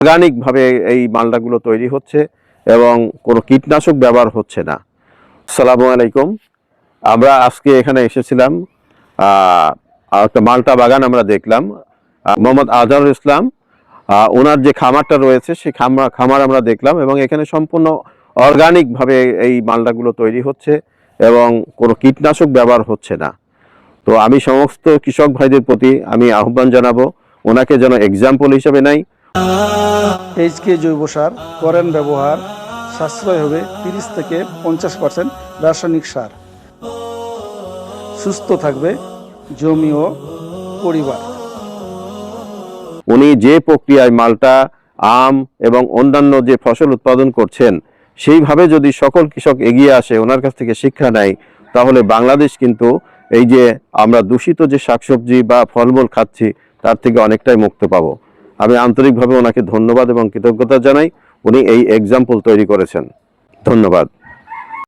অর্গানিকভাবে এই মালটাগুলো তৈরি হচ্ছে এবং কোনো কীটনাশক ব্যবহার হচ্ছে না। আসসালামু আলাইকুম। আমরা আজকে এখানে এসেছিলাম, একটা মালটা বাগান আমরা দেখলাম। মোহাম্মদ আজহারুল ইসলাম, ওনার যে খামারটা রয়েছে সেই খামার আমরা দেখলাম এবং এখানে সম্পূর্ণ অর্গানিকভাবে এই মালটাগুলো তৈরি হচ্ছে এবং কোনো কীটনাশক ব্যবহার হচ্ছে না। তো আমি সমস্ত কৃষক ভাইদের প্রতি আমি আহ্বান জানাবো, ওনাকে যেন এক্সাম্পল হিসেবে নেয়। এইচকে জৈব সার করেন ব্যবহার, সাশ্রয় হবে 30 থেকে 50% রাসায়নিক সার। সুস্থ থাকবে জমি ও পরিবার। উনি যে প্রক্রিয়ায় মালটা, আম এবং অন্যান্য যে ফসল উৎপাদন করছেন সেইভাবে যদি সকল কৃষক এগিয়ে আসে, ওনার কাছ থেকে শিক্ষা নেয়, তাহলে বাংলাদেশ কিন্তু এই যে আমরা দূষিত যে শাকসবজি বা ফলমূল খাচ্ছি তার থেকে অনেকটাই মুক্ত পাবো। আমি আন্তরিকভাবে ওনাকে ধন্যবাদ এবং কৃতজ্ঞতা জানাই। উনি এই এক্সাম্পল তৈরি করেছেন। ধন্যবাদ।